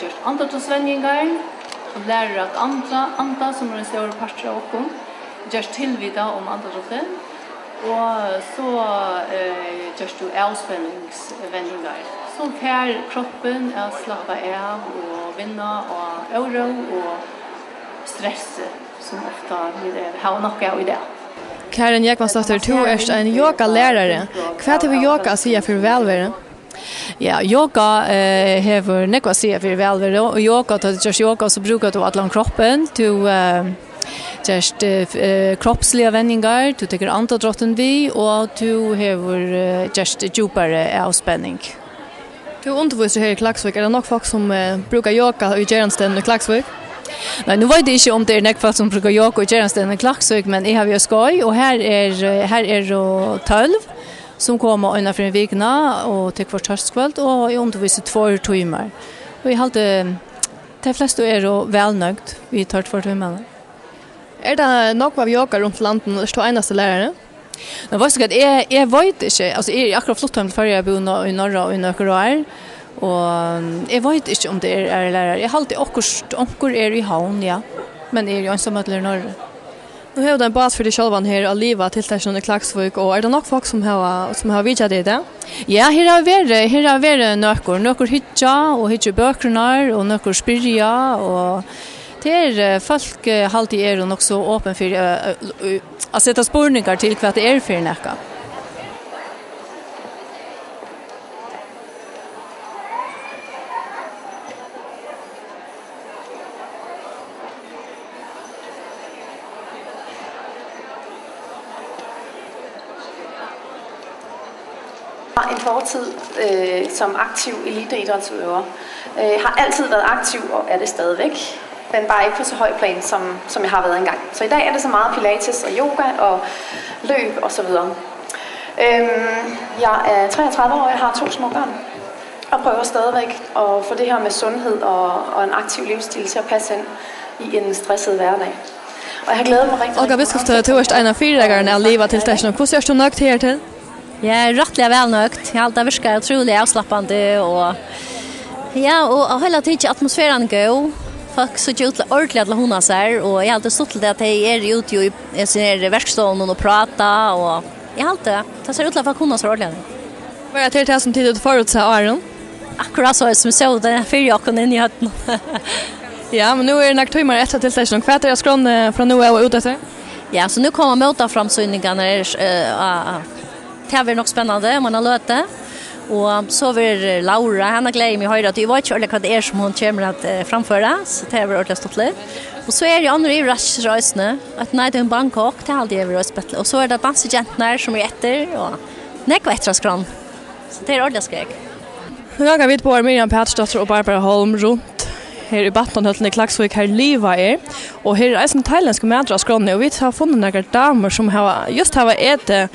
gjort andetåsvänningar och lärer att anda som är en stor part av oss. Just tillvida om andetåsen. Och så just du avspänningsvändningar. Så får kroppen att slappa av och vinna och oro och stress som ofta har något i det. Karen Jäkmansdotter, du är en yogalärare. Vad har yoga att säga för välvære? Ja, yoga har nekva att säga för välvære. Och yoga, då du gör yoga så brukar du alla kroppen. Du just kroppsliga vändningar, du tycker andedrotten vi och du har just djupare avspänning. Du undervisar här i Klaksvik. Är det nog folk som brukar yoga i Geransten i Klaksvik? Nej, nu vet jag inte om det är nekva som brukar yoga i Geransten i Klaksvik, men jag har ju skoj och här är 12 som kommer innanför en vikna och till kvartskvöld och jag undervisar 2 timmar. Och jag hade de flesta är välnöjd vi tar 2 timmar. Är det nog av yoga runt landet eller står enaste lärare? Men vad ska jag vet inte. Alltså är akkurat flott hem för jag bor i norra och i Nökroar. Och jag vet inte om det är lärare. Jag har alltid onkor är i havn, ja. Men är ju ensam att lära norra. Nu har du en bas för dig själva här och liva till station i Klaksvik och är det nog folk som har vidgat det? Ja, här har varit nökor hitja och hitja böckerna och nökor spyrja och det är folk alltid är och också öppen för att sätta spårningar till vad det är för näka. En fortid som aktiv eliteidrætsudøver. Har altid været aktiv og er det stadigvæk. Men bare ikke på så høj plan, som jeg har været engang. Så i dag er det så meget pilates og yoga og løb og så videre. Jeg er 33 år, jeg har 2 små børn. Og prøver stadigvæk at få det her med sundhed og en aktiv livsstil til at passe ind i en stresset hverdag. Og jeg har glædet mig rigtig Olga Biskov, du er en av 4-dagerne av livet til stasjonen. Hvordan er du nøgt her til? Jag är rättliga välnökt. Jag alltid verkar otroligt avslappande och ja, och hela tiden atmosfären går. Folk så ut ordentligt att hona sig och jag har alltid stått till att jag är ute i sin verkstaden och prata och jag har alltid det ser ut att folk hona sig ordentligt. Vad är det som tidigt förutsa Aron? Akkurat så som så den fyrjacken in i hötten. Ja, men nu är det några timmar efter till station. Vad är det skron från nu och ut efter? Ja, så nu kommer möta framsyningarna det är nog spännande man har lärt det. Och så vill Laura, henne glädjer mig höra att jag vet inte vad det är som hon kommer att framföra. Så det är ordentligt stolt. Och så är det andra i rastreisene. Att när det är en Bangkok, det är alltid över. Och så är det dansagentner som är efter. Och nekva extra skran. Så det är ordentligt skrek. Jag har vitt på Miriam Patsdotter och Barbara Holm runt här i Battenhölten i Klaksvik här liva är. Och här är en thailändska mätare av skrånne. Och vi har funnit några damer som just har ätit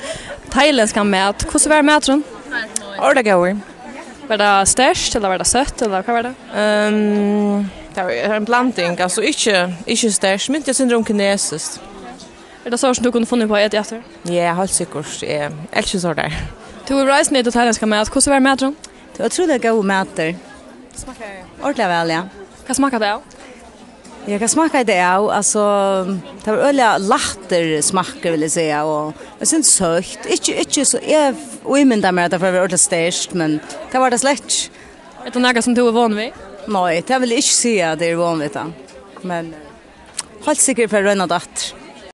thailändska mat. Hur var mätaren? Ordagauer. Var det störst eller var det sött eller vad var det? Det var en blandning, alltså inte störst, men inte syndrom kinesiskt. Är det så som du kunde funnit på att äta efter? Ja, helt säkert. Jag älskar så där. Du har reist ner till thailändska mat. Hur var mätaren? Det var otroligt god mater. Smakar ordentligt väl, ja. Vad smakar det av? Jag kan smaka det av, alltså det var öliga latter smaker vill jag säga och jag syns sökt. Inte så jag omynda mig att det var ordentligt störst, men det var det slätt. Är det något som du är van vid? Nej, det vill jag inte säga att det är van vid. Men helt säkert för att röna datt.